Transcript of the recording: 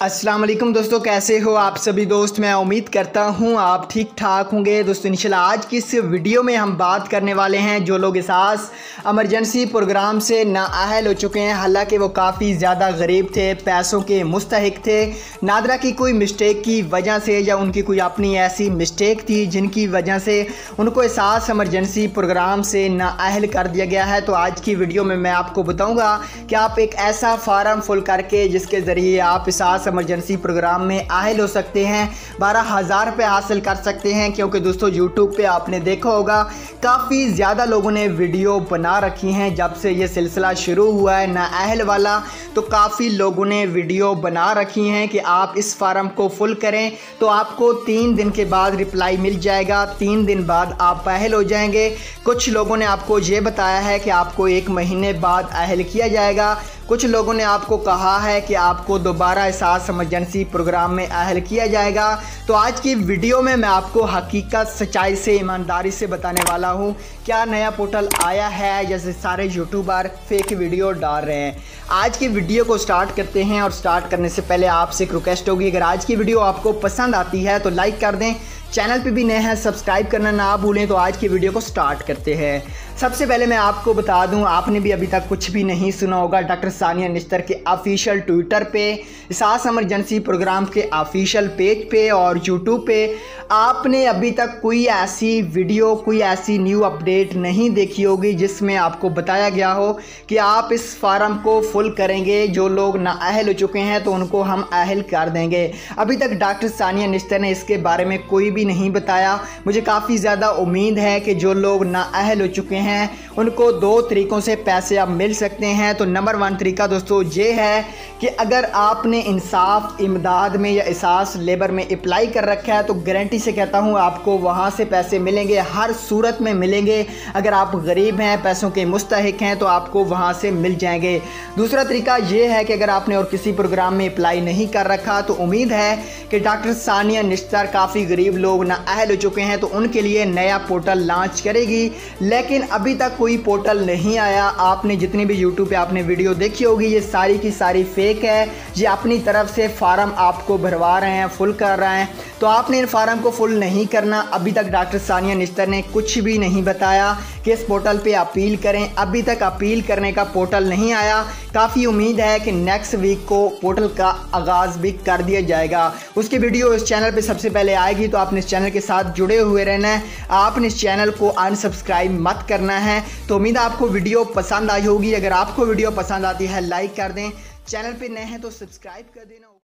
अस्सलाम वालेकुम दोस्तों, कैसे हो आप सभी दोस्त। मैं उम्मीद करता हूँ आप ठीक ठाक होंगे। दोस्तों इंशाल्लाह आज की इस वीडियो में हम बात करने वाले हैं जो लोग एहसास एमरजेंसी प्रोग्राम से नाअहल हो चुके हैं, हालांकि वो काफ़ी ज़्यादा गरीब थे, पैसों के मुस्तहिक थे, नादरा की कोई मिस्टेक की वजह से या उनकी कोई अपनी ऐसी मिस्टेक थी जिनकी वजह से उनको एहसास एमरजेंसी प्रोग्राम से नाअहल कर दिया गया है। तो आज की वीडियो में मैं आपको बताऊँगा कि आप एक ऐसा फार्म फुल करके जिसके ज़रिए आप एहसास एमरजेंसी प्रोग्राम में आहल हो सकते हैं, 12,000 रुपये हासिल कर सकते हैं। क्योंकि दोस्तों यूट्यूब पे आपने देखा होगा काफ़ी ज़्यादा लोगों ने वीडियो बना रखी हैं जब से ये सिलसिला शुरू हुआ है नाअहल वाला, तो काफ़ी लोगों ने वीडियो बना रखी हैं कि आप इस फार्म को फुल करें तो आपको 3 दिन के बाद रिप्लाई मिल जाएगा, 3 दिन बाद आप अहल हो जाएंगे। कुछ लोगों ने आपको ये बताया है कि आपको 1 महीने बाद अहल किया जाएगा, कुछ लोगों ने आपको कहा है कि आपको दोबारा एहसास एमरजेंसी प्रोग्राम में अहल किया जाएगा। तो आज की वीडियो में मैं आपको हकीकत सच्चाई से ईमानदारी से बताने वाला हूँ क्या नया पोर्टल आया है जैसे सारे यूट्यूबर फेक वीडियो डाल रहे हैं। आज की वीडियो को स्टार्ट करते हैं और स्टार्ट करने से पहले आपसे एक रिक्वेस्ट होगी, अगर आज की वीडियो आपको पसंद आती है तो लाइक कर दें, चैनल पे भी नए हैं सब्सक्राइब करना ना भूलें। तो आज की वीडियो को स्टार्ट करते हैं। सबसे पहले मैं आपको बता दूं, आपने भी अभी तक कुछ भी नहीं सुना होगा, डॉक्टर सानिया निश्तर के ऑफिशियल ट्विटर पे, एहसास एमरजेंसी प्रोग्राम के ऑफिशियल पेज पे और यूट्यूब पे आपने अभी तक कोई ऐसी वीडियो, कोई ऐसी न्यू अपडेट नहीं देखी होगी जिसमें आपको बताया गया हो कि आप इस फार्म को फुल करेंगे, जो लोग नाअहल हो चुके हैं तो उनको हम अहल कर देंगे। अभी तक डॉक्टर सानिया निश्तर ने इसके बारे में कोई भी नहीं बताया। मुझे काफ़ी ज़्यादा उम्मीद है कि जो लोग नाअहल हो चुके हैं उनको 2 तरीक़ों से पैसे अब मिल सकते हैं। तो नंबर 1 तरीका दोस्तों ये है कि अगर आपने इंसाफ इमदाद में या एहसास लेबर में अप्लाई कर रखा है तो गारंटी से कहता हूँ आपको वहाँ से पैसे मिलेंगे, हर सूरत में मिलेंगे। अगर आप गरीब हैं, पैसों के मुस्तहिक हैं तो आपको वहाँ से मिल जाएंगे। दूसरा तरीका ये है कि अगर आपने और किसी प्रोग्राम में अप्लाई नहीं कर रखा तो उम्मीद है कि डॉक्टर सानिया निश्तर काफ़ी गरीब लोग नाअहल हो चुके हैं तो उनके लिए नया पोर्टल लॉन्च करेगी, लेकिन अभी तक कोई पोर्टल नहीं आया। आपने जितनी भी यूट्यूब पे आपने वीडियो देखी होगी ये सारी की सारी फेक है, ये अपनी तरफ से फार्म आपको भरवा रहे हैं, फुल कर रहे हैं। तो आपने इन फार्म को फुल नहीं करना। अभी तक डॉक्टर सानिया निश्तर ने कुछ भी नहीं बताया कि इस पोर्टल पे अपील करें, अभी तक अपील करने का पोर्टल नहीं आया। काफ़ी उम्मीद है कि नेक्स्ट वीक को पोर्टल का आगाज़ भी कर दिया जाएगा। उसकी वीडियो इस चैनल पे सबसे पहले आएगी, तो आपने इस चैनल के साथ जुड़े हुए रहना है, आपने इस चैनल को अनसब्सक्राइब मत करना है। तो उम्मीद है आपको वीडियो पसंद आई होगी। अगर आपको वीडियो पसंद आती है लाइक कर दें, चैनल पे नए हैं तो सब्सक्राइब कर देना।